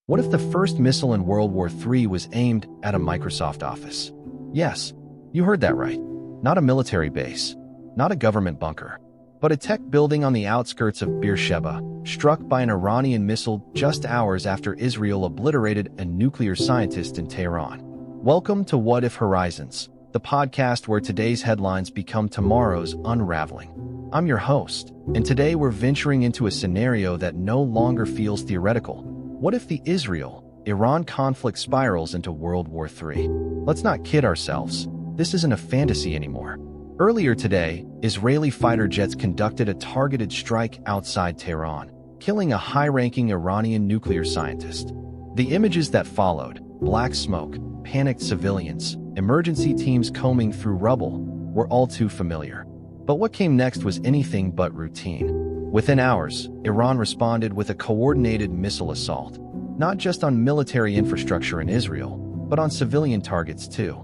What if the first missile in World War III was aimed at a Microsoft office? Yes, you heard that right. Not a military base, not a government bunker, but a tech building on the outskirts of Beersheba, struck by an Iranian missile just hours after Israel obliterated a nuclear scientist in Tehran. Welcome to What If Horizons, the podcast where today's headlines become tomorrow's unraveling. I'm your host, and today we're venturing into a scenario that no longer feels theoretical. What if the Israel-Iran conflict spirals into World War III? Let's not kid ourselves. This isn't a fantasy anymore. Earlier today, Israeli fighter jets conducted a targeted strike outside Tehran, killing a high-ranking Iranian nuclear scientist. The images that followed, black smoke, panicked civilians, emergency teams combing through rubble, were all too familiar. But what came next was anything but routine. Within hours, Iran responded with a coordinated missile assault, not just on military infrastructure in Israel, but on civilian targets too.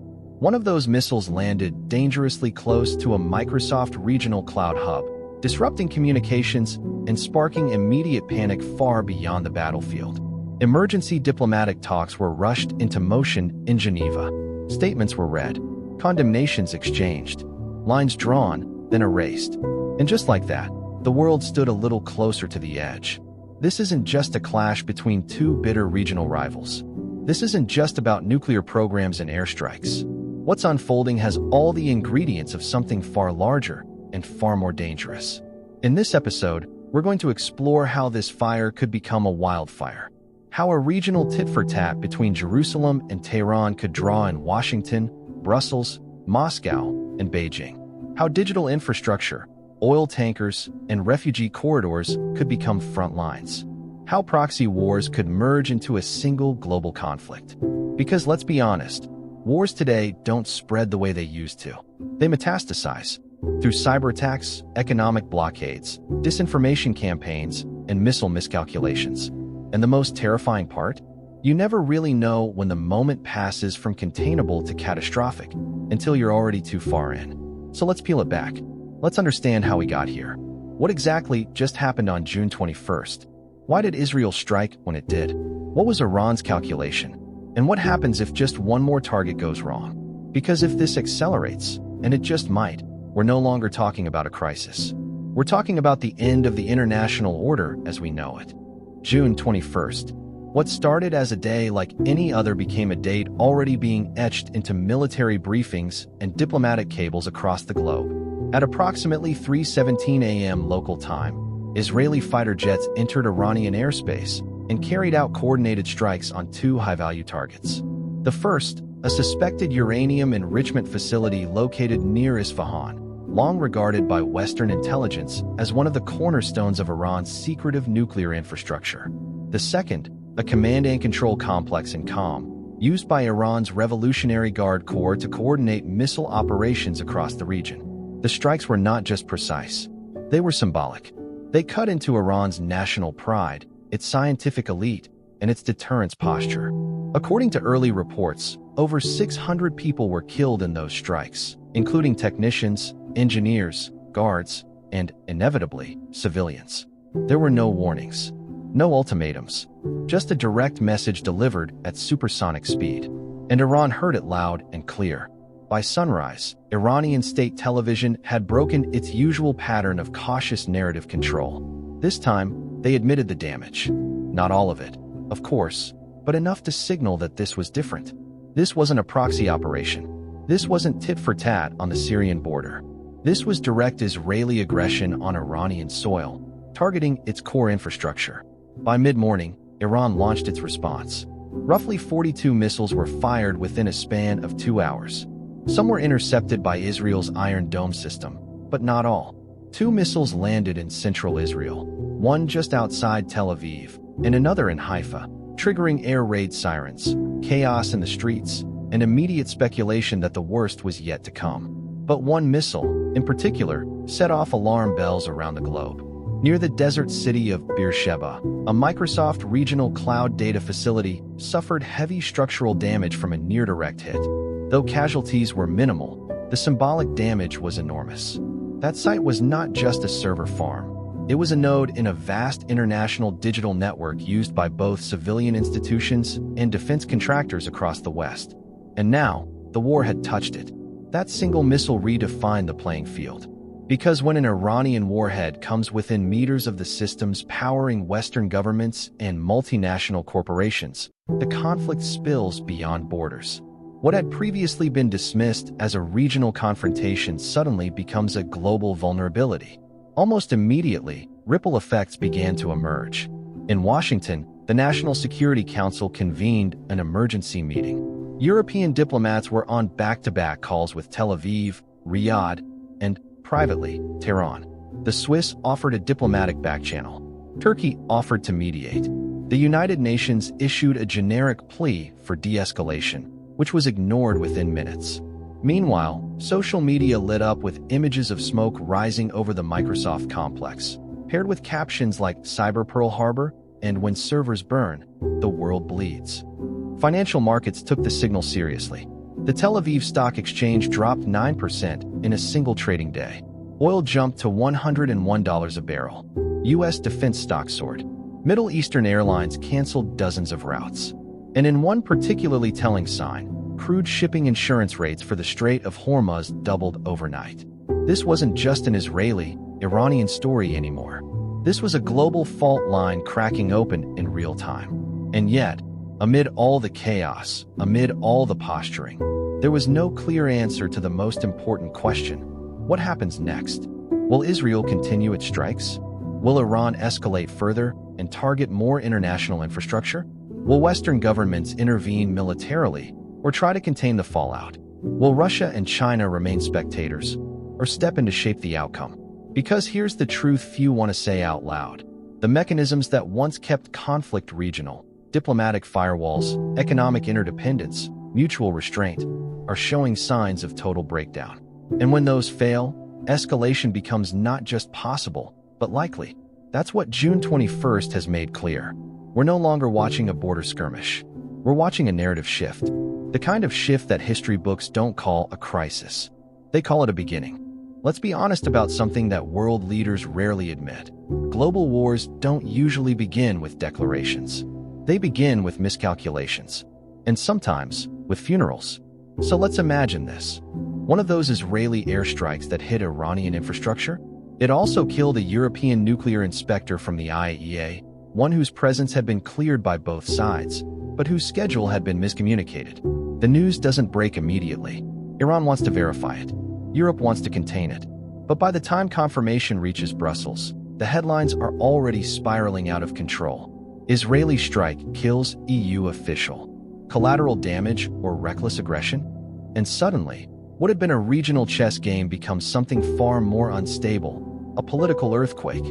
One of those missiles landed dangerously close to a Microsoft regional cloud hub, disrupting communications and sparking immediate panic far beyond the battlefield. Emergency diplomatic talks were rushed into motion in Geneva. Statements were read, condemnations exchanged, lines drawn, then erased. And just like that, the world stood a little closer to the edge. This isn't just a clash between two bitter regional rivals. This isn't just about nuclear programs and airstrikes. What's unfolding has all the ingredients of something far larger and far more dangerous. In this episode, we're going to explore how this fire could become a wildfire, how a regional tit-for-tat between Jerusalem and Tehran could draw in Washington, Brussels, Moscow, and Beijing, how digital infrastructure, oil tankers, and refugee corridors could become front lines, how proxy wars could merge into a single global conflict. Because let's be honest, wars today don't spread the way they used to. They metastasize through cyberattacks, economic blockades, disinformation campaigns, and missile miscalculations. And the most terrifying part? You never really know when the moment passes from containable to catastrophic until you're already too far in. So let's peel it back. Let's understand how we got here. What exactly just happened on June 21st? Why did Israel strike when it did? What was Iran's calculation? And what happens if just one more target goes wrong? Because if this accelerates, and it just might, we're no longer talking about a crisis. We're talking about the end of the international order as we know it. June 21st. What started as a day like any other became a date already being etched into military briefings and diplomatic cables across the globe. At approximately 3:17 a.m. local time, Israeli fighter jets entered Iranian airspace and carried out coordinated strikes on two high-value targets. The first, a suspected uranium enrichment facility located near Isfahan, long regarded by Western intelligence as one of the cornerstones of Iran's secretive nuclear infrastructure. The second, a command and control complex in Qom, used by Iran's Revolutionary Guard Corps to coordinate missile operations across the region. The strikes were not just precise. They were symbolic. They cut into Iran's national pride, its scientific elite, and its deterrence posture. According to early reports, over 600 people were killed in those strikes, including technicians, engineers, guards, and, inevitably, civilians. There were no warnings, no ultimatums, just a direct message delivered at supersonic speed. And Iran heard it loud and clear. By sunrise, Iranian state television had broken its usual pattern of cautious narrative control. This time, they admitted the damage. Not all of it, of course, but enough to signal that this was different. This wasn't a proxy operation. This wasn't tit-for-tat on the Syrian border. This was direct Israeli aggression on Iranian soil, targeting its core infrastructure. By mid-morning, Iran launched its response. Roughly 42 missiles were fired within a span of 2 hours. Some were intercepted by Israel's Iron Dome system, but not all. 2 missiles landed in central Israel, one just outside Tel Aviv, and another in Haifa, triggering air raid sirens, chaos in the streets, and immediate speculation that the worst was yet to come. But one missile, in particular, set off alarm bells around the globe. Near the desert city of Beersheba, a Microsoft regional cloud data facility suffered heavy structural damage from a near-direct hit. Though casualties were minimal, the symbolic damage was enormous. That site was not just a server farm. It was a node in a vast international digital network used by both civilian institutions and defense contractors across the West. And now, the war had touched it. That single missile redefined the playing field. Because when an Iranian warhead comes within meters of the systems powering Western governments and multinational corporations, the conflict spills beyond borders. What had previously been dismissed as a regional confrontation suddenly becomes a global vulnerability. Almost immediately, ripple effects began to emerge. In Washington, the National Security Council convened an emergency meeting. European diplomats were on back-to-back calls with Tel Aviv, Riyadh, and, privately, Tehran. The Swiss offered a diplomatic backchannel. Turkey offered to mediate. The United Nations issued a generic plea for de-escalation, which was ignored within minutes. Meanwhile, social media lit up with images of smoke rising over the Microsoft complex, paired with captions like Cyber Pearl Harbor and When Servers Burn, the World Bleeds. Financial markets took the signal seriously. The Tel Aviv Stock Exchange dropped 9% in a single trading day. Oil jumped to $101 a barrel. U.S. defense stocks soared. Middle Eastern airlines canceled dozens of routes. And in one particularly telling sign, crude shipping insurance rates for the Strait of Hormuz doubled overnight. This wasn't just an Israeli-Iranian story anymore. This was a global fault line cracking open in real time. And yet, amid all the chaos, amid all the posturing, there was no clear answer to the most important question. What happens next? Will Israel continue its strikes? Will Iran escalate further and target more international infrastructure? Will Western governments intervene militarily or try to contain the fallout? Will Russia and China remain spectators or step in to shape the outcome? Because here's the truth few want to say out loud. The mechanisms that once kept conflict regional, diplomatic firewalls, economic interdependence, mutual restraint, are showing signs of total breakdown. And when those fail, escalation becomes not just possible, but likely. That's what June 21st has made clear. We're no longer watching a border skirmish. We're watching a narrative shift. The kind of shift that history books don't call a crisis. They call it a beginning. Let's be honest about something that world leaders rarely admit. Global wars don't usually begin with declarations. They begin with miscalculations. And sometimes, with funerals. So let's imagine this. One of those Israeli airstrikes that hit Iranian infrastructure? It also killed a European nuclear inspector from the IAEA, one whose presence had been cleared by both sides, but whose schedule had been miscommunicated. The news doesn't break immediately. Iran wants to verify it. Europe wants to contain it. But by the time confirmation reaches Brussels, the headlines are already spiraling out of control. Israeli strike kills EU official. Collateral damage or reckless aggression? And suddenly, what had been a regional chess game becomes something far more unstable, a political earthquake.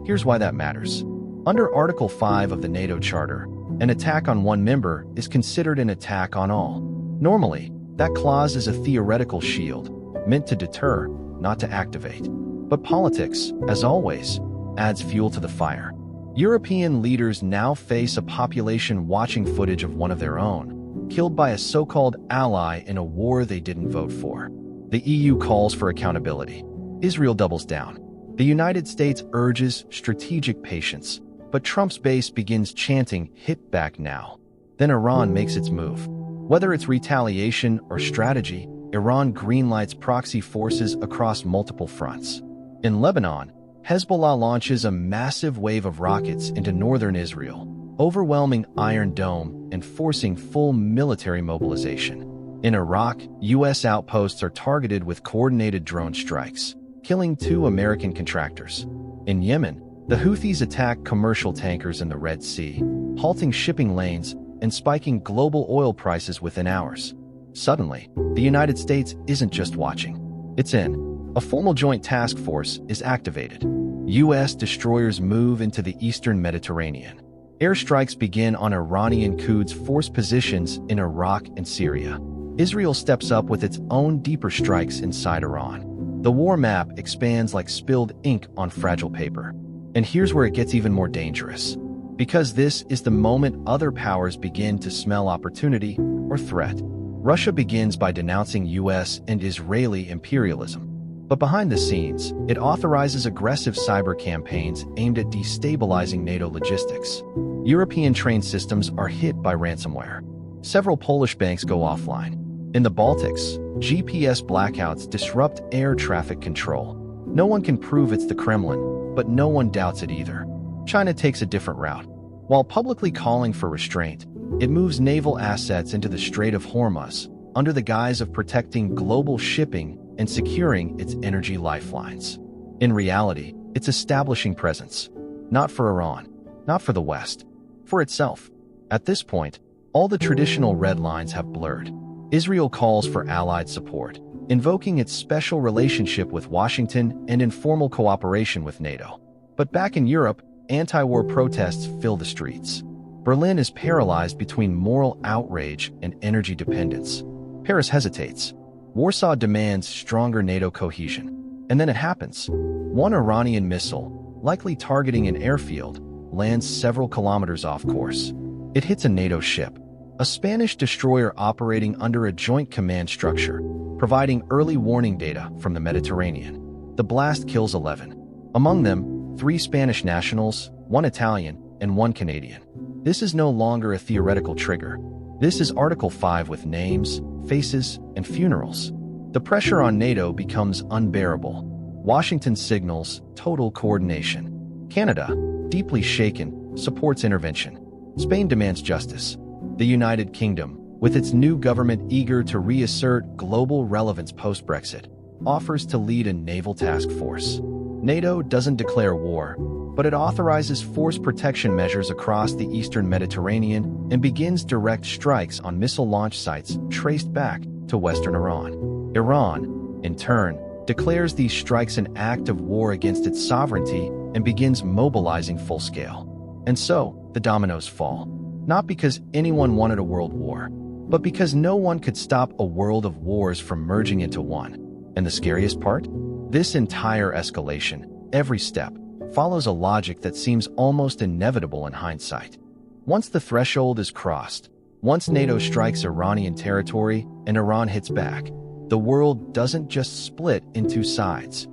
Here's why that matters. Under Article 5 of the NATO Charter, an attack on one member is considered an attack on all. Normally, that clause is a theoretical shield, meant to deter, not to activate. But politics, as always, adds fuel to the fire. European leaders now face a population watching footage of one of their own, killed by a so-called ally in a war they didn't vote for. The EU calls for accountability. Israel doubles down. The United States urges strategic patience, but Trump's base begins chanting, "Hit back now." Then Iran makes its move. Whether it's retaliation or strategy, Iran greenlights proxy forces across multiple fronts. In Lebanon, Hezbollah launches a massive wave of rockets into northern Israel, overwhelming Iron Dome and forcing full military mobilization. In Iraq, U.S. outposts are targeted with coordinated drone strikes, killing 2 American contractors. In Yemen, the Houthis attack commercial tankers in the Red Sea, halting shipping lanes and spiking global oil prices within hours. Suddenly, the United States isn't just watching. It's in. A formal joint task force is activated. U.S. destroyers move into the eastern Mediterranean. Airstrikes begin on Iranian Quds force positions in Iraq and Syria. Israel steps up with its own deeper strikes inside Iran. The war map expands like spilled ink on fragile paper. And here's where it gets even more dangerous. Because this is the moment other powers begin to smell opportunity or threat. Russia begins by denouncing U.S. and Israeli imperialism. But behind the scenes, it authorizes aggressive cyber campaigns aimed at destabilizing NATO logistics. European train systems are hit by ransomware. Several Polish banks go offline. In the Baltics, GPS blackouts disrupt air traffic control. No one can prove it's the Kremlin, but no one doubts it either. China takes a different route. While publicly calling for restraint, it moves naval assets into the Strait of Hormuz under the guise of protecting global shipping and securing its energy lifelines. In reality, it's establishing presence, not for Iran, not for the West, for itself. At this point, all the traditional red lines have blurred. Israel calls for allied support, invoking its special relationship with Washington and informal cooperation with NATO. But back in Europe, anti-war protests fill the streets. Berlin is paralyzed between moral outrage and energy dependence. Paris hesitates. Warsaw demands stronger NATO cohesion. And then it happens. One Iranian missile, likely targeting an airfield, lands several kilometers off course. It hits a NATO ship, a Spanish destroyer operating under a joint command structure, providing early warning data from the Mediterranean. The blast kills 11. Among them, 3 Spanish nationals, 1 Italian, and 1 Canadian. This is no longer a theoretical trigger. This is Article 5 with names, faces, and funerals. The pressure on NATO becomes unbearable. Washington signals total coordination. Canada, deeply shaken, supports intervention. Spain demands justice. The United Kingdom, with its new government eager to reassert global relevance post-Brexit, offers to lead a naval task force. NATO doesn't declare war, but it authorizes force protection measures across the eastern Mediterranean and begins direct strikes on missile launch sites traced back to western Iran. Iran, in turn, declares these strikes an act of war against its sovereignty and begins mobilizing full scale. And so, the dominoes fall. Not because anyone wanted a world war, but because no one could stop a world of wars from merging into one. And the scariest part? This entire escalation, every step, follows a logic that seems almost inevitable in hindsight. Once the threshold is crossed, once NATO strikes Iranian territory and Iran hits back, the world doesn't just split into sides.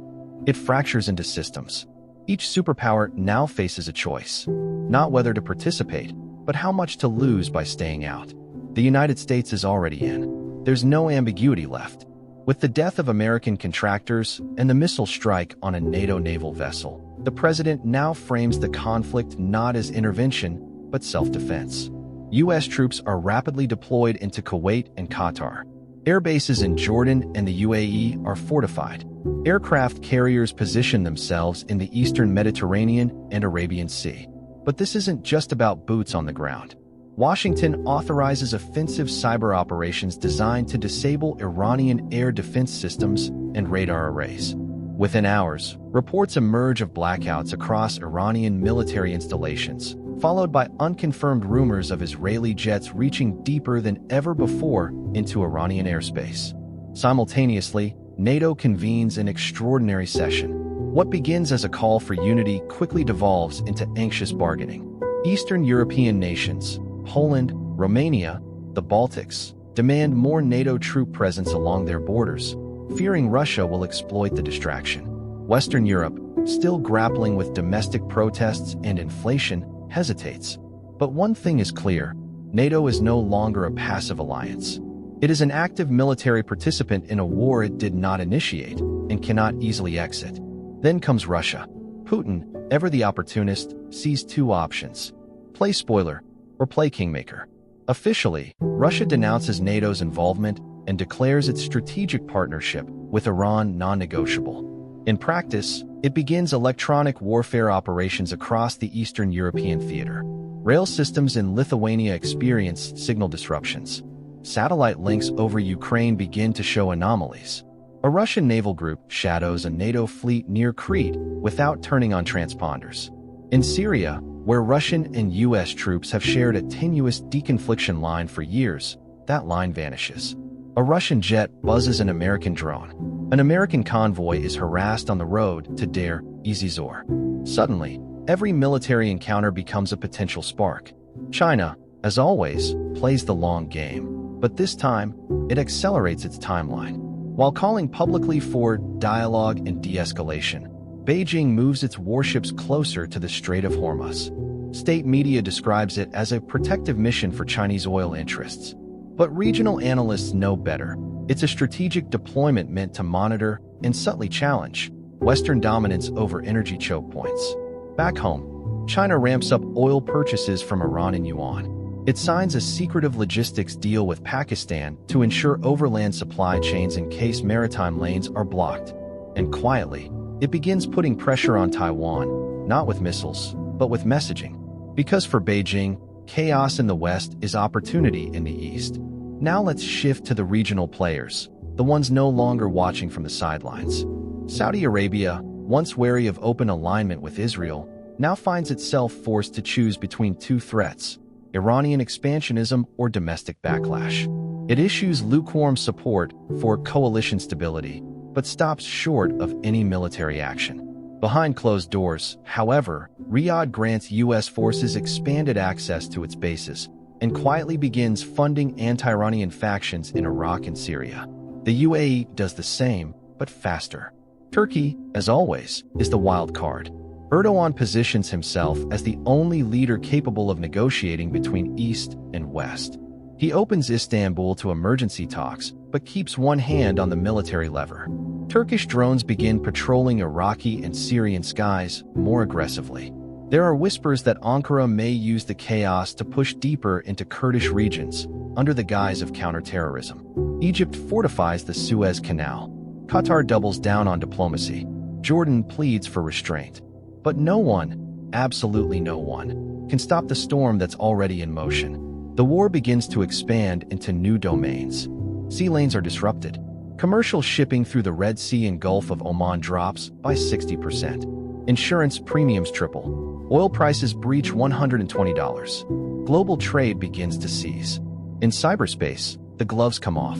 It fractures into systems. Each superpower now faces a choice, not whether to participate, but how much to lose by staying out. The United States is already in. There's no ambiguity left. With the death of American contractors and the missile strike on a NATO naval vessel, the president now frames the conflict not as intervention, but self-defense. U.S. troops are rapidly deployed into Kuwait and Qatar. Air bases in Jordan and the UAE are fortified. Aircraft carriers position themselves in the eastern Mediterranean and Arabian Sea. But this isn't just about boots on the ground. Washington authorizes offensive cyber operations designed to disable Iranian air defense systems and radar arrays. Within hours, reports emerge of blackouts across Iranian military installations, followed by unconfirmed rumors of Israeli jets reaching deeper than ever before into Iranian airspace. Simultaneously, NATO convenes an extraordinary session. What begins as a call for unity quickly devolves into anxious bargaining. Eastern European nations, Poland, Romania, the Baltics, demand more NATO troop presence along their borders, fearing Russia will exploit the distraction. Western Europe, still grappling with domestic protests and inflation, hesitates. But one thing is clear: NATO is no longer a passive alliance. It is an active military participant in a war it did not initiate and cannot easily exit. Then comes Russia. Putin, ever the opportunist, sees 2 options: play spoiler or play kingmaker. Officially, Russia denounces NATO's involvement and declares its strategic partnership with Iran non-negotiable. In practice, it begins electronic warfare operations across the Eastern European theater. Rail systems in Lithuania experience signal disruptions. Satellite links over Ukraine begin to show anomalies. A Russian naval group shadows a NATO fleet near Crete without turning on transponders. In Syria, where Russian and U.S. troops have shared a tenuous deconfliction line for years, that line vanishes. A Russian jet buzzes an American drone. An American convoy is harassed on the road to Deir ez-Zor. Suddenly, every military encounter becomes a potential spark. China, as always, plays the long game, but this time, it accelerates its timeline. While calling publicly for dialogue and de-escalation, Beijing moves its warships closer to the Strait of Hormuz. State media describes it as a protective mission for Chinese oil interests. But regional analysts know better. It's a strategic deployment meant to monitor and subtly challenge Western dominance over energy choke points. Back home, China ramps up oil purchases from Iran in yuan. It signs a secretive logistics deal with Pakistan to ensure overland supply chains in case maritime lanes are blocked. And quietly, it begins putting pressure on Taiwan, not with missiles, but with messaging. Because for Beijing, chaos in the West is opportunity in the East. Now let's shift to the regional players, the ones no longer watching from the sidelines. Saudi Arabia, once wary of open alignment with Israel, now finds itself forced to choose between two threats: Iranian expansionism or domestic backlash. It issues lukewarm support for coalition stability, but stops short of any military action. Behind closed doors, however, Riyadh grants U.S. forces expanded access to its bases and quietly begins funding anti-Iranian factions in Iraq and Syria. The UAE does the same, but faster. Turkey, as always, is the wild card. Erdogan positions himself as the only leader capable of negotiating between East and West. He opens Istanbul to emergency talks, but keeps one hand on the military lever. Turkish drones begin patrolling Iraqi and Syrian skies more aggressively. There are whispers that Ankara may use the chaos to push deeper into Kurdish regions under the guise of counterterrorism. Egypt fortifies the Suez Canal. Qatar doubles down on diplomacy. Jordan pleads for restraint. But no one, absolutely no one, can stop the storm that's already in motion. The war begins to expand into new domains. Sea lanes are disrupted. Commercial shipping through the Red Sea and Gulf of Oman drops by 60%. Insurance premiums triple. Oil prices breach $120. Global trade begins to cease. In cyberspace, the gloves come off.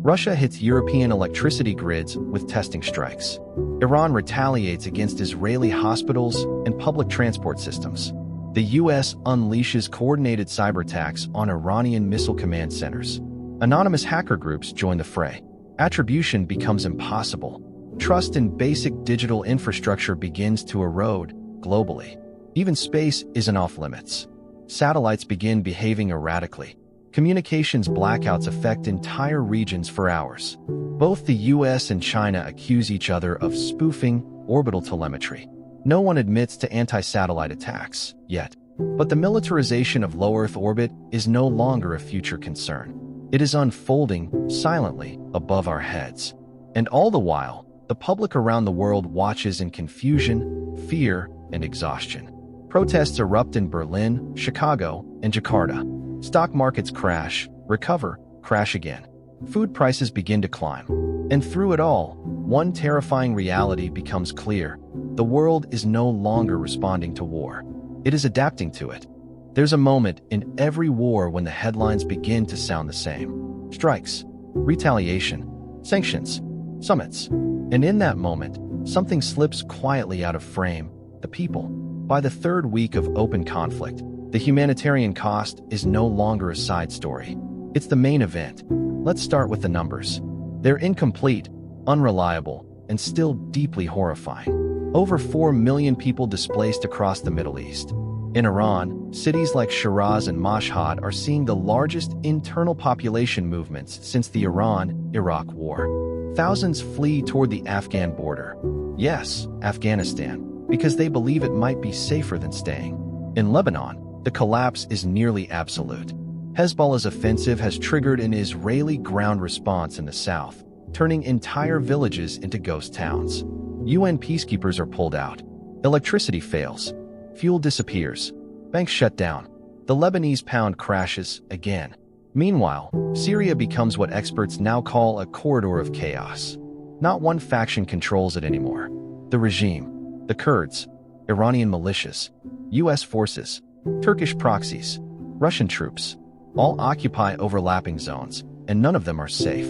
Russia hits European electricity grids with testing strikes. Iran retaliates against Israeli hospitals and public transport systems. The U.S. unleashes coordinated cyberattacks on Iranian missile command centers. Anonymous hacker groups join the fray. Attribution becomes impossible. Trust in basic digital infrastructure begins to erode globally. Even space isn't off limits. Satellites begin behaving erratically. Communications blackouts affect entire regions for hours. Both the US and China accuse each other of spoofing orbital telemetry. No one admits to anti-satellite attacks, yet. But the militarization of low Earth orbit is no longer a future concern. It is unfolding silently above our heads. And all the while, the public around the world watches in confusion, fear, and exhaustion. Protests erupt in Berlin, Chicago, and Jakarta. Stock markets crash, recover, crash again. Food prices begin to climb. And through it all, one terrifying reality becomes clear. The world is no longer responding to war. It is adapting to it. There's a moment in every war when the headlines begin to sound the same. Strikes, retaliation, sanctions, summits. And in that moment, something slips quietly out of frame: the people. By the third week of open conflict, the humanitarian cost is no longer a side story. It's the main event. Let's start with the numbers. They're incomplete, unreliable, and still deeply horrifying. Over 4 million people displaced across the Middle East. In Iran, cities like Shiraz and Mashhad are seeing the largest internal population movements since the Iran-Iraq War. Thousands flee toward the Afghan border. Yes, Afghanistan, because they believe it might be safer than staying. In Lebanon, the collapse is nearly absolute. Hezbollah's offensive has triggered an Israeli ground response in the south, turning entire villages into ghost towns. UN peacekeepers are pulled out. Electricity fails. Fuel disappears. Banks shut down. The Lebanese pound crashes again. Meanwhile, Syria becomes what experts now call a corridor of chaos. Not one faction controls it anymore. The regime, the Kurds, Iranian militias, US forces, Turkish proxies, Russian troops, all occupy overlapping zones, and none of them are safe.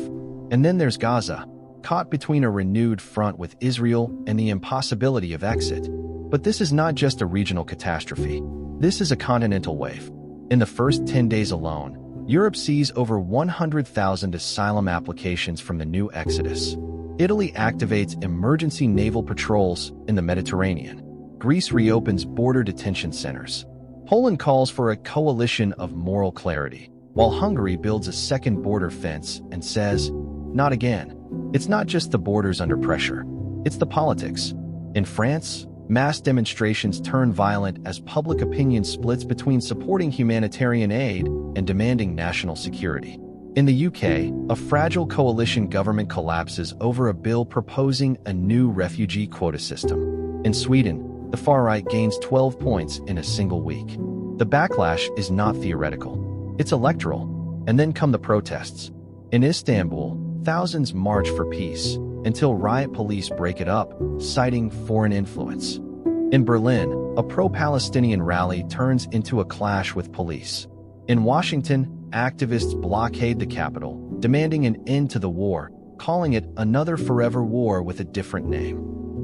And then there's Gaza, caught between a renewed front with Israel and the impossibility of exit. But this is not just a regional catastrophe. This is a continental wave. In the first 10 days alone, Europe sees over 100,000 asylum applications from the new exodus. Italy activates emergency naval patrols in the Mediterranean. Greece reopens border detention centers. Poland calls for a coalition of moral clarity, while Hungary builds a second border fence and says, "Not again." It's not just the borders under pressure, it's the politics. In France, mass demonstrations turn violent as public opinion splits between supporting humanitarian aid and demanding national security. In the UK, a fragile coalition government collapses over a bill proposing a new refugee quota system. In Sweden, the far right gains 12 points in a single week. The backlash is not theoretical, it's electoral. And then come the protests. In Istanbul, thousands march for peace until riot police break it up, citing foreign influence. In Berlin, a pro-Palestinian rally turns into a clash with police. In Washington, activists blockade the Capitol, demanding an end to the war, calling it another forever war with a different name.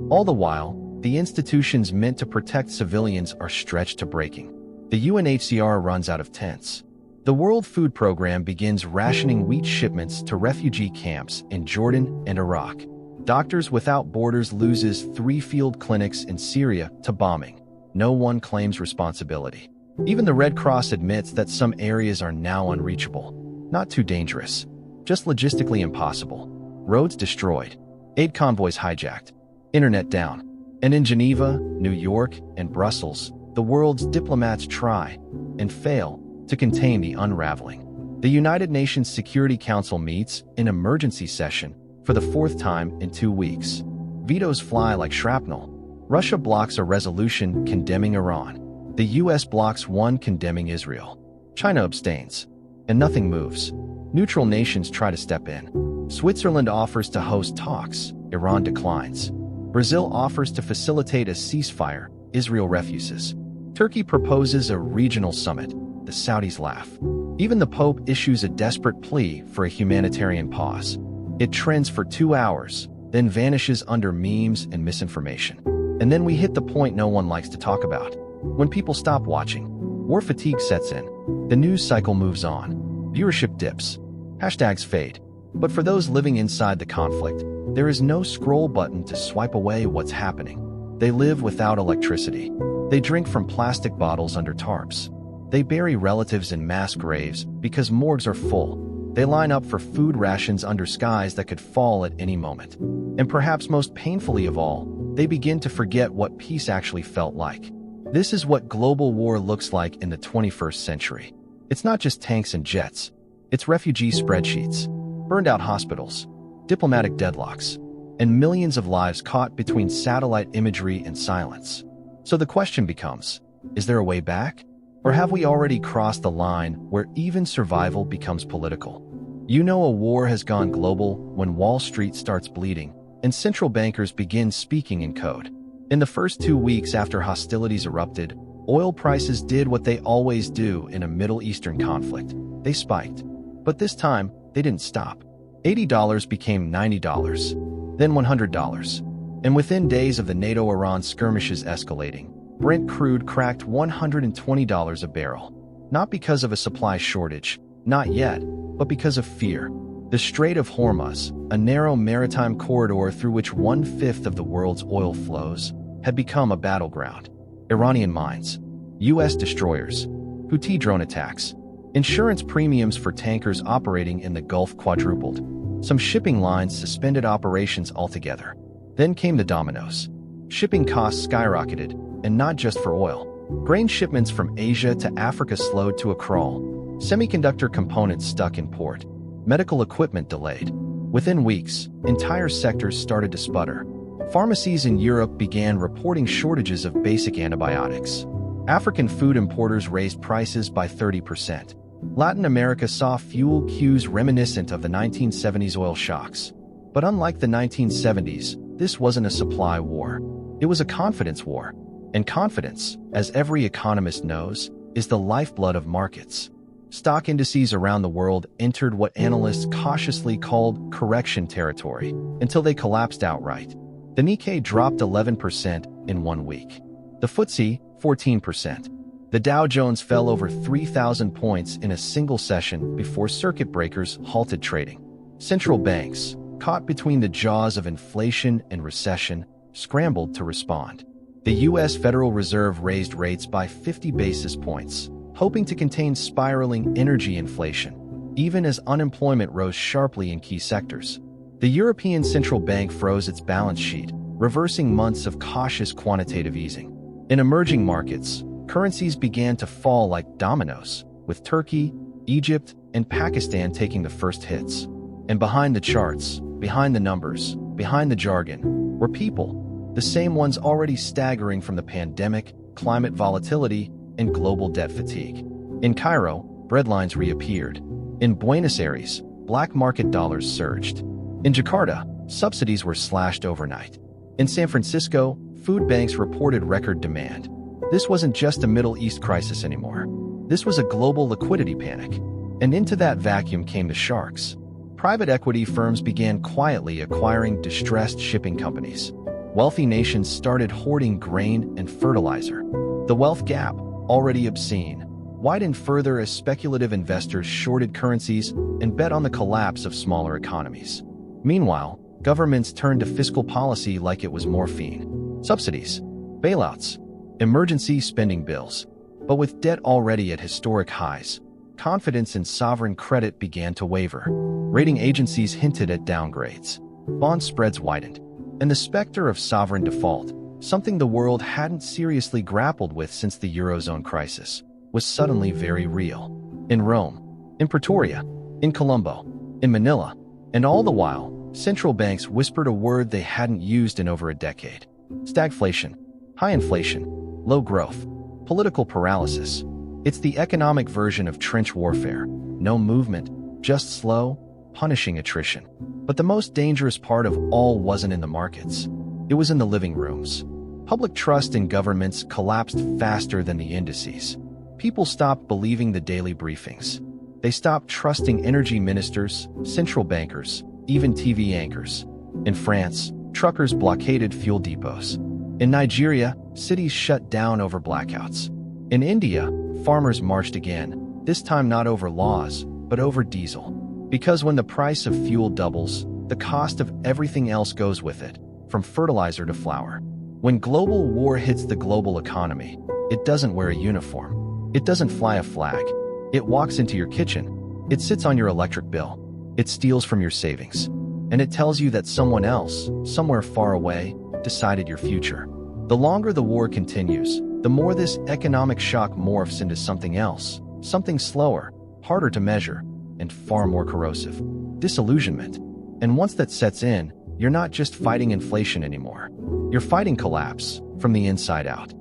All the while, the institutions meant to protect civilians are stretched to breaking. The UNHCR runs out of tents. The World Food Program begins rationing wheat shipments to refugee camps in Jordan and Iraq. Doctors Without Borders loses 3 field clinics in Syria to bombing. No one claims responsibility. Even the Red Cross admits that some areas are now unreachable. Not too dangerous, just logistically impossible. Roads destroyed. Aid convoys hijacked. Internet down. And in Geneva, New York, and Brussels, the world's diplomats try and fail to contain the unraveling. The United Nations Security Council meets in emergency session for the 4th time in 2 weeks. Vetoes fly like shrapnel. Russia blocks a resolution condemning Iran. The US blocks one condemning Israel. China abstains. And nothing moves. Neutral nations try to step in. Switzerland offers to host talks. Iran declines. Brazil offers to facilitate a ceasefire. Israel refuses. Turkey proposes a regional summit. The Saudis laugh. Even the Pope issues a desperate plea for a humanitarian pause. It trends for 2 hours, then vanishes under memes and misinformation. And then we hit the point no one likes to talk about. When people stop watching, war fatigue sets in. The news cycle moves on. Viewership dips. Hashtags fade. But for those living inside the conflict, there is no scroll button to swipe away what's happening. They live without electricity. They drink from plastic bottles under tarps. They bury relatives in mass graves because morgues are full. They line up for food rations under skies that could fall at any moment. And perhaps most painfully of all, they begin to forget what peace actually felt like. This is what global war looks like in the 21st century. It's not just tanks and jets. It's refugee spreadsheets, burned out hospitals, diplomatic deadlocks, and millions of lives caught between satellite imagery and silence. So the question becomes, is there a way back? Or have we already crossed the line where even survival becomes political? You know a war has gone global when Wall Street starts bleeding and central bankers begin speaking in code. In the first 2 weeks after hostilities erupted, oil prices did what they always do in a Middle Eastern conflict. They spiked. But this time, they didn't stop. $80 became $90, then $100. And within days of the NATO-Iran skirmishes escalating, Brent crude cracked $120 a barrel. Not because of a supply shortage, not yet, but because of fear. The Strait of Hormuz, a narrow maritime corridor through which 1/5 of the world's oil flows, had become a battleground. Iranian mines, US destroyers, Houthi drone attacks, insurance premiums for tankers operating in the Gulf quadrupled. Some shipping lines suspended operations altogether. Then came the dominoes. Shipping costs skyrocketed, and not just for oil. Grain shipments from Asia to Africa slowed to a crawl. Semiconductor components stuck in port. Medical equipment delayed. Within weeks, entire sectors started to sputter. Pharmacies in Europe began reporting shortages of basic antibiotics. African food importers raised prices by 30%. Latin America saw fuel queues reminiscent of the 1970s oil shocks. But unlike the 1970s, this wasn't a supply war. It was a confidence war. And confidence, as every economist knows, is the lifeblood of markets. Stock indices around the world entered what analysts cautiously called correction territory until they collapsed outright. The Nikkei dropped 11% in 1 week. The FTSE, 14%. The Dow Jones fell over 3,000 points in a single session before circuit breakers halted trading. Central banks, caught between the jaws of inflation and recession, scrambled to respond. The U.S. Federal Reserve raised rates by 50 basis points, hoping to contain spiraling energy inflation, even as unemployment rose sharply in key sectors. The European Central Bank froze its balance sheet, reversing months of cautious quantitative easing. In emerging markets, currencies began to fall like dominoes, with Turkey, Egypt, and Pakistan taking the first hits. And behind the charts, behind the numbers, behind the jargon, were people, the same ones already staggering from the pandemic, climate volatility, and global debt fatigue. In Cairo, breadlines reappeared. In Buenos Aires, black market dollars surged. In Jakarta, subsidies were slashed overnight. In San Francisco, food banks reported record demand. This wasn't just a Middle East crisis anymore. This was a global liquidity panic. And into that vacuum came the sharks. Private equity firms began quietly acquiring distressed shipping companies. Wealthy nations started hoarding grain and fertilizer. The wealth gap, already obscene, widened further as speculative investors shorted currencies and bet on the collapse of smaller economies. Meanwhile, governments turned to fiscal policy like it was morphine. Subsidies, bailouts, emergency spending bills. But with debt already at historic highs, confidence in sovereign credit began to waver. Rating agencies hinted at downgrades. Bond spreads widened. And the specter of sovereign default, something the world hadn't seriously grappled with since the Eurozone crisis, was suddenly very real. In Rome, in Pretoria, in Colombo, in Manila, and all the while, central banks whispered a word they hadn't used in over a decade. Stagflation, high inflation, low growth, political paralysis. It's the economic version of trench warfare. No movement, just slow, punishing attrition. But the most dangerous part of all wasn't in the markets. It was in the living rooms. Public trust in governments collapsed faster than the indices. People stopped believing the daily briefings. They stopped trusting energy ministers, central bankers, even TV anchors. In France, truckers blockaded fuel depots. In Nigeria, cities shut down over blackouts. In India, farmers marched again, this time not over laws, but over diesel. Because when the price of fuel doubles, the cost of everything else goes with it, from fertilizer to flour. When global war hits the global economy, it doesn't wear a uniform. It doesn't fly a flag. It walks into your kitchen. It sits on your electric bill. It steals from your savings. And it tells you that someone else, somewhere far away, decided your future. The longer the war continues, the more this economic shock morphs into something else, something slower, harder to measure, and far more corrosive. Disillusionment. And once that sets in, you're not just fighting inflation anymore. You're fighting collapse from the inside out.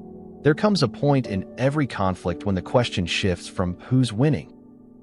There comes a point in every conflict when the question shifts from who's winning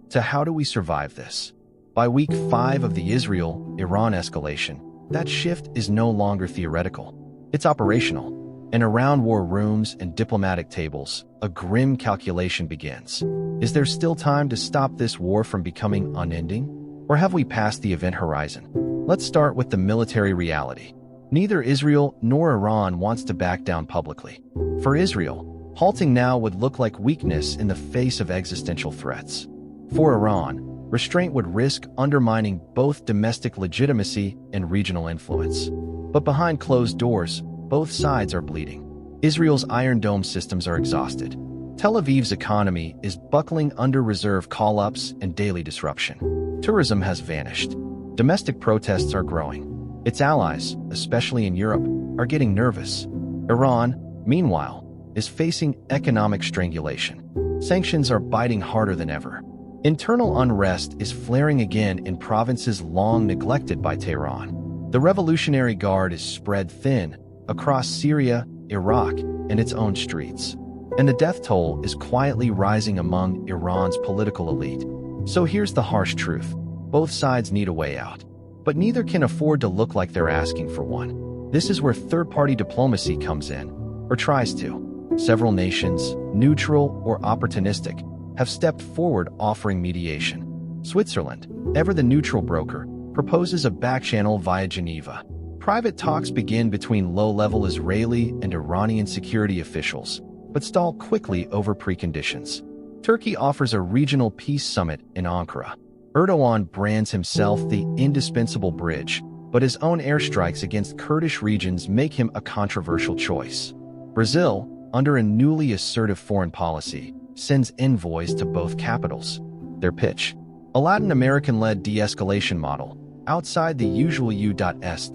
to how do we survive this? By week 5 of the Israel-Iran escalation, that shift is no longer theoretical. It's operational. And around war rooms and diplomatic tables, a grim calculation begins. Is there still time to stop this war from becoming unending? Or have we passed the event horizon? Let's start with the military reality. Neither Israel nor Iran wants to back down publicly. For Israel, halting now would look like weakness in the face of existential threats. For Iran, restraint would risk undermining both domestic legitimacy and regional influence. But behind closed doors, both sides are bleeding. Israel's Iron Dome systems are exhausted. Tel Aviv's economy is buckling under reserve call-ups and daily disruption. Tourism has vanished. Domestic protests are growing. Its allies, especially in Europe, are getting nervous. Iran, meanwhile, is facing economic strangulation. Sanctions are biting harder than ever. Internal unrest is flaring again in provinces long neglected by Tehran. The Revolutionary Guard is spread thin across Syria, Iraq, and its own streets. And the death toll is quietly rising among Iran's political elite. So here's the harsh truth. Both sides need a way out. But neither can afford to look like they're asking for one. This is where third-party diplomacy comes in, or tries to. Several nations, neutral or opportunistic, have stepped forward offering mediation. Switzerland, ever the neutral broker, proposes a back-channel via Geneva. Private talks begin between low-level Israeli and Iranian security officials, but stall quickly over preconditions. Turkey offers a regional peace summit in Ankara. Erdogan brands himself the indispensable bridge, but his own airstrikes against Kurdish regions make him a controversial choice. Brazil, under a newly assertive foreign policy, sends envoys to both capitals. Their pitch: a Latin American-led de-escalation model, outside the usual U.S.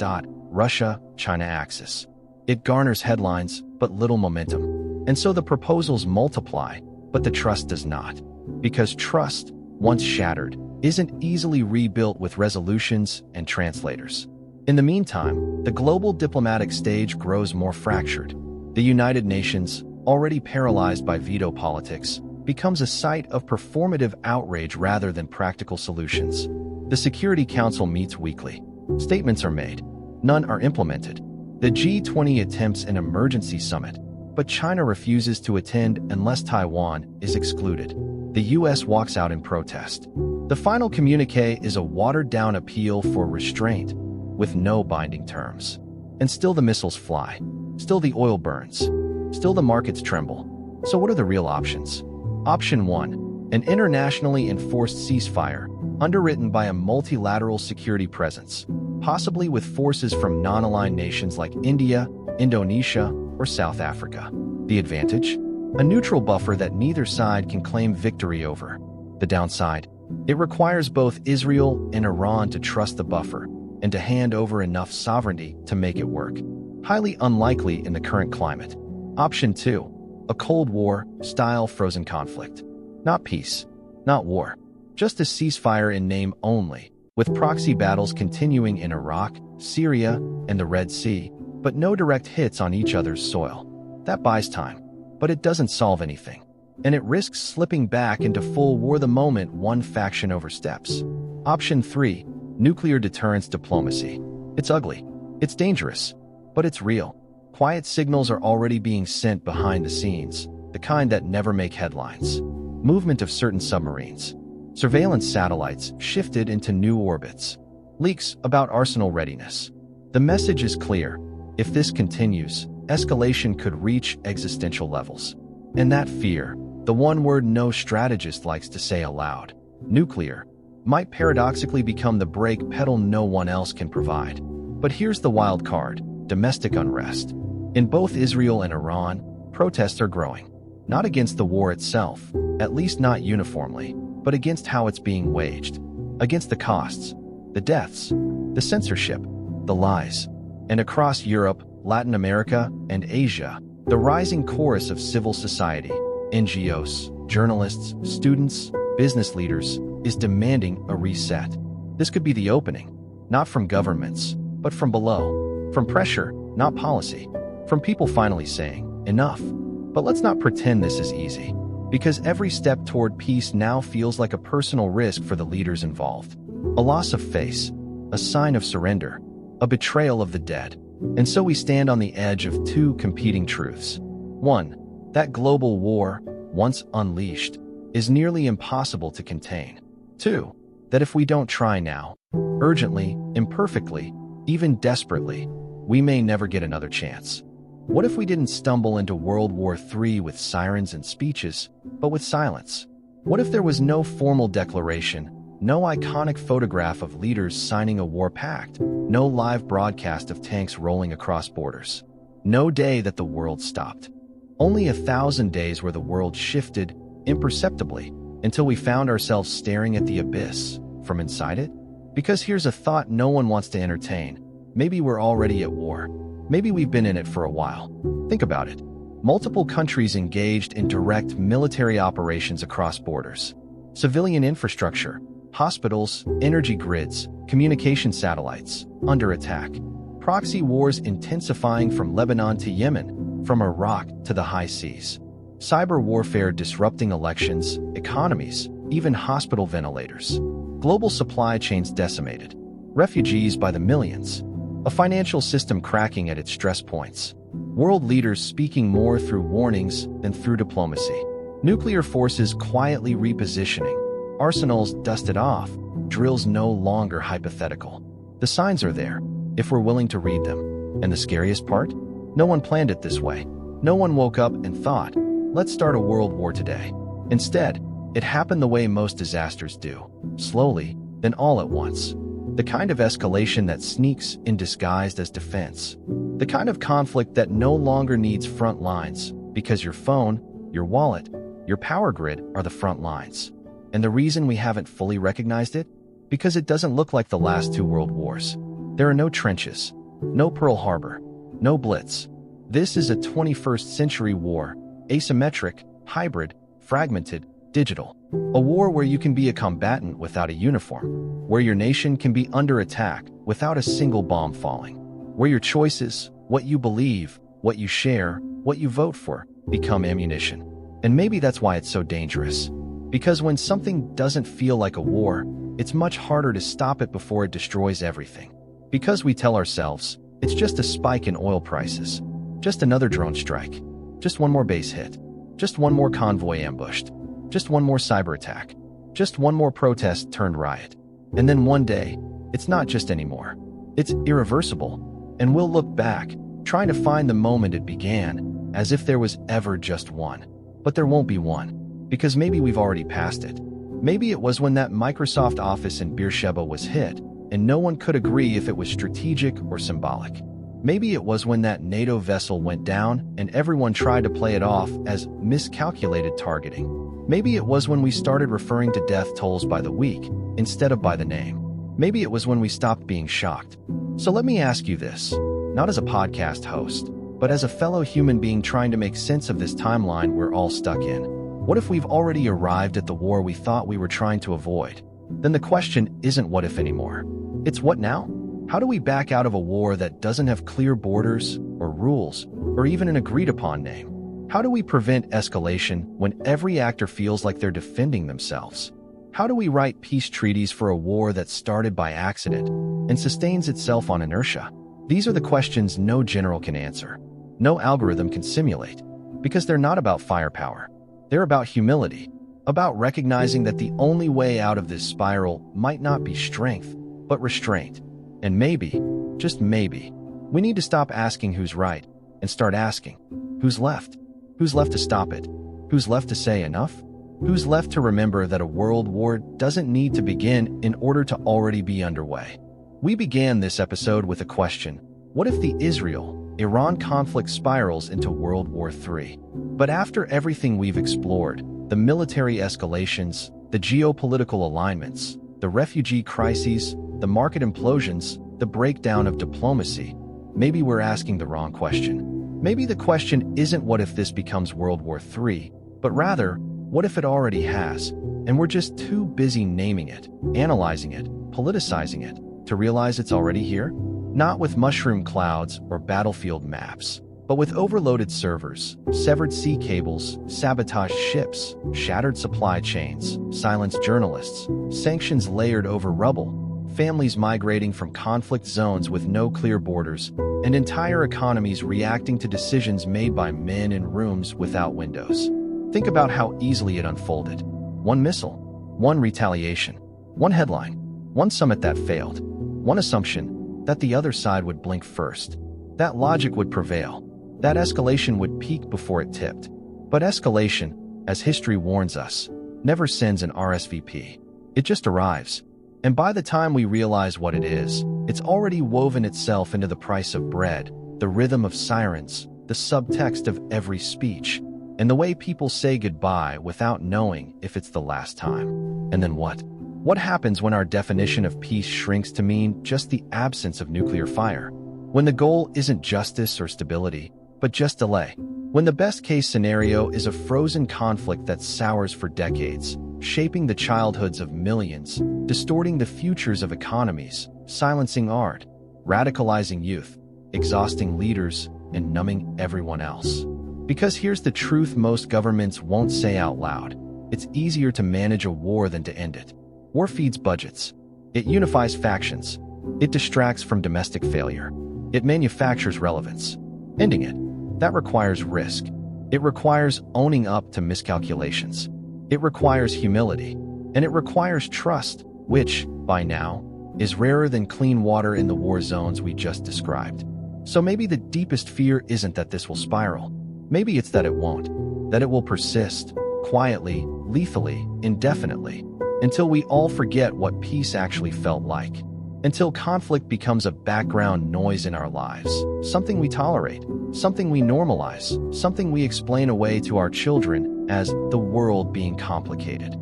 Russia-China axis. It garners headlines, but little momentum. And so the proposals multiply, but the trust does not. Because trust, once shattered, isn't easily rebuilt with resolutions and translators. In the meantime, the global diplomatic stage grows more fractured. The United Nations, already paralyzed by veto politics, becomes a site of performative outrage rather than practical solutions. The Security Council meets weekly. Statements are made. None are implemented. The G20 attempts an emergency summit, but China refuses to attend unless Taiwan is excluded. The US walks out in protest. The final communiqué is a watered-down appeal for restraint, with no binding terms. And still the missiles fly. Still the oil burns. Still the markets tremble. So what are the real options? Option 1. An internationally enforced ceasefire, underwritten by a multilateral security presence, possibly with forces from non-aligned nations like India, Indonesia, or South Africa. The advantage? A neutral buffer that neither side can claim victory over. The downside? It requires both Israel and Iran to trust the buffer and to hand over enough sovereignty to make it work. Highly unlikely in the current climate. Option 2. A Cold War-style frozen conflict. Not peace, not war. Just a ceasefire in name only, with proxy battles continuing in Iraq, Syria, and the Red Sea, but no direct hits on each other's soil. That buys time, but it doesn't solve anything. And it risks slipping back into full war the moment one faction oversteps. Option 3. Nuclear deterrence diplomacy. It's ugly. It's dangerous. But it's real. Quiet signals are already being sent behind the scenes, the kind that never make headlines. Movement of certain submarines. Surveillance satellites shifted into new orbits. Leaks about arsenal readiness. The message is clear. If this continues, escalation could reach existential levels. And that fear, the one word no strategist likes to say aloud, nuclear, might paradoxically become the brake pedal no one else can provide. But here's the wild card: domestic unrest. In both Israel and Iran, protests are growing. Not against the war itself, at least not uniformly, but against how it's being waged. Against the costs, the deaths, the censorship, the lies. And across Europe, Latin America, and Asia, the rising chorus of civil society, NGOs, journalists, students, business leaders, is demanding a reset. This could be the opening, not from governments, but from below. From pressure, not policy. From people finally saying, enough. But let's not pretend this is easy, because every step toward peace now feels like a personal risk for the leaders involved. A loss of face, a sign of surrender, a betrayal of the dead. And so we stand on the edge of two competing truths. One, that global war, once unleashed, is nearly impossible to contain. Two, that if we don't try now, urgently, imperfectly, even desperately, we may never get another chance. What if we didn't stumble into World War III with sirens and speeches, but with silence? What if there was no formal declaration, no iconic photograph of leaders signing a war pact, no live broadcast of tanks rolling across borders? No day that the world stopped. Only 1,000 days where the world shifted imperceptibly until we found ourselves staring at the abyss from inside it? Because here's a thought no one wants to entertain. Maybe we're already at war. Maybe we've been in it for a while. Think about it. Multiple countries engaged in direct military operations across borders. Civilian infrastructure, hospitals, energy grids, communication satellites, under attack. Proxy wars intensifying from Lebanon to Yemen, from Iraq to the high seas. Cyber warfare disrupting elections, economies, even hospital ventilators. Global supply chains decimated. Refugees by the millions. A financial system cracking at its stress points. World leaders speaking more through warnings than through diplomacy. Nuclear forces quietly repositioning. Arsenals dusted off. Drills no longer hypothetical. The signs are there, if we're willing to read them. And the scariest part? No one planned it this way. No one woke up and thought, let's start a world war today. Instead, it happened the way most disasters do, slowly, then all at once. The kind of escalation that sneaks in disguised as defense. The kind of conflict that no longer needs front lines, because your phone, your wallet, your power grid are the front lines. And the reason we haven't fully recognized it? Because it doesn't look like the last two world wars. There are no trenches, no Pearl Harbor, no Blitz. This is a 21st century war, asymmetric, hybrid, fragmented, digital. A war where you can be a combatant without a uniform, where your nation can be under attack without a single bomb falling, where your choices, what you believe, what you share, what you vote for, become ammunition. And maybe that's why it's so dangerous. Because when something doesn't feel like a war, it's much harder to stop it before it destroys everything. Because we tell ourselves, it's just a spike in oil prices, just another drone strike, just one more base hit, just one more convoy ambushed, just one more cyber attack, just one more protest turned riot. And then one day, it's not just anymore. It's irreversible. And we'll look back, trying to find the moment it began, as if there was ever just one. But there won't be one, because maybe we've already passed it. Maybe it was when that Microsoft office in Beersheba was hit, and no one could agree if it was strategic or symbolic. Maybe it was when that NATO vessel went down and everyone tried to play it off as miscalculated targeting. Maybe it was when we started referring to death tolls by the week instead of by the name. Maybe it was when we stopped being shocked. So let me ask you this, not as a podcast host, but as a fellow human being trying to make sense of this timeline we're all stuck in. What if we've already arrived at the war we thought we were trying to avoid? Then the question isn't what if anymore. It's what now? How do we back out of a war that doesn't have clear borders or rules or even an agreed-upon name? How do we prevent escalation when every actor feels like they're defending themselves? How do we write peace treaties for a war that started by accident and sustains itself on inertia? These are the questions no general can answer, no algorithm can simulate, because they're not about firepower. They're about humility, about recognizing that the only way out of this spiral might not be strength, but restraint. And maybe, just maybe, we need to stop asking who's right and start asking, who's left? Who's left to stop it? Who's left to say enough? Who's left to remember that a world war doesn't need to begin in order to already be underway? We began this episode with a question: what if the Israel-Iran conflict spirals into World War III? But after everything we've explored, the military escalations, the geopolitical alignments, the refugee crises, the market implosions, the breakdown of diplomacy, maybe we're asking the wrong question. Maybe the question isn't what if this becomes World War III, but rather, what if it already has, and we're just too busy naming it, analyzing it, politicizing it, to realize it's already here? Not with mushroom clouds or battlefield maps, but with overloaded servers, severed sea cables, sabotaged ships, shattered supply chains, silenced journalists, sanctions layered over rubble, families migrating from conflict zones with no clear borders, and entire economies reacting to decisions made by men in rooms without windows. Think about how easily it unfolded. One missile, one retaliation, one headline, one summit that failed, one assumption that the other side would blink first. That logic would prevail. That escalation would peak before it tipped. But escalation, as history warns us, never sends an RSVP. It just arrives. And by the time we realize what it is, it's already woven itself into the price of bread, the rhythm of sirens, the subtext of every speech, and the way people say goodbye without knowing if it's the last time. And then what? What happens when our definition of peace shrinks to mean just the absence of nuclear fire? When the goal isn't justice or stability, but just delay? When the best-case scenario is a frozen conflict that sours for decades, shaping the childhoods of millions, distorting the futures of economies, silencing art, radicalizing youth, exhausting leaders, and numbing everyone else. Because here's the truth most governments won't say out loud. It's easier to manage a war than to end it. War feeds budgets. It unifies factions. It distracts from domestic failure. It manufactures relevance. Ending it, that requires risk. It requires owning up to miscalculations. It requires humility. And it requires trust, which, by now, is rarer than clean water in the war zones we just described. So maybe the deepest fear isn't that this will spiral. Maybe it's that it won't. that it will persist, quietly, lethally, indefinitely, until we all forget what peace actually felt like. Until conflict becomes a background noise in our lives, something we tolerate, something we normalize, something we explain away to our children as the world being complicated.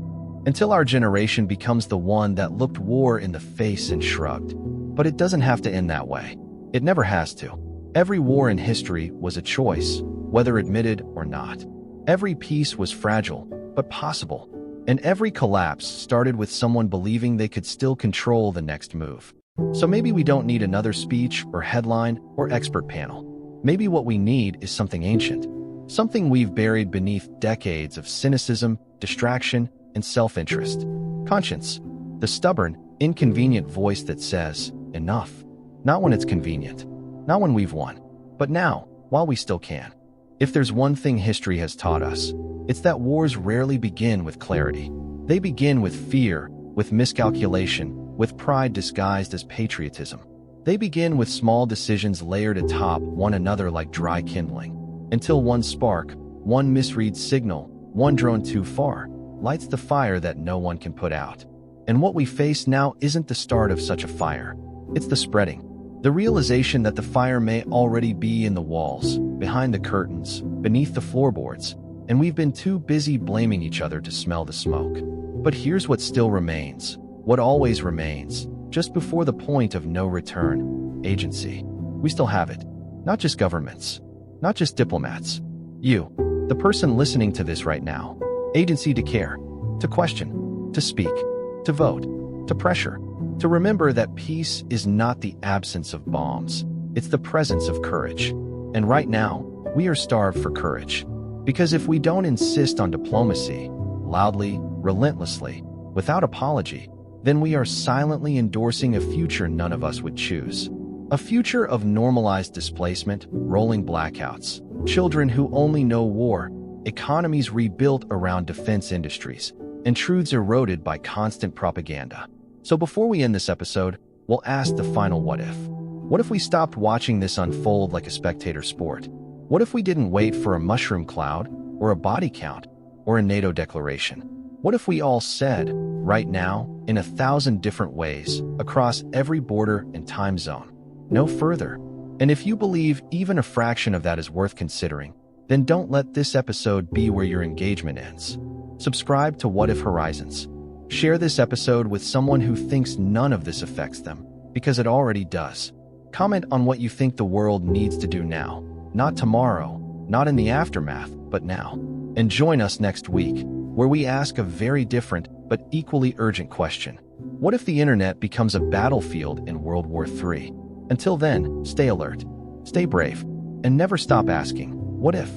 Until our generation becomes the one that looked war in the face and shrugged. But it doesn't have to end that way. It never has to. Every war in history was a choice, whether admitted or not. Every peace was fragile, but possible. And every collapse started with someone believing they could still control the next move. So maybe we don't need another speech or headline or expert panel. Maybe what we need is something ancient. Something we've buried beneath decades of cynicism, distraction, and self-interest. Conscience. The stubborn, inconvenient voice that says, enough. Not when it's convenient. Not when we've won. But now, while we still can. If there's one thing history has taught us, it's that wars rarely begin with clarity. They begin with fear, with miscalculation, with pride disguised as patriotism. They begin with small decisions layered atop one another like dry kindling, until one spark, one misread signal, one drone too far, lights the fire that no one can put out. And what we face now isn't the start of such a fire. It's the spreading. The realization that the fire may already be in the walls, behind the curtains, beneath the floorboards, and we've been too busy blaming each other to smell the smoke. But here's what still remains, what always remains, just before the point of no return: agency. We still have it. Not just governments, not just diplomats. You, the person listening to this right now. Agency to care, to question, to speak, to vote, to pressure, to remember that peace is not the absence of bombs, it's the presence of courage. And right now, we are starved for courage. Because if we don't insist on diplomacy, loudly, relentlessly, without apology, then we are silently endorsing a future none of us would choose. A future of normalized displacement, rolling blackouts, children who only know war, economies rebuilt around defense industries, and truths eroded by constant propaganda. So before we end this episode, we'll ask the final what if. What if we stopped watching this unfold like a spectator sport? What if we didn't wait for a mushroom cloud, or a body count, or a NATO declaration? What if we all said, right now, in 1,000 different ways, across every border and time zone, no further? And if you believe even a fraction of that is worth considering, then don't let this episode be where your engagement ends. Subscribe to What If Horizons. Share this episode with someone who thinks none of this affects them, because it already does. Comment on what you think the world needs to do now, not tomorrow, not in the aftermath, but now. And join us next week, where we ask a very different but equally urgent question. What if the internet becomes a battlefield in World War III? Until then, stay alert, stay brave, and never stop asking, what if?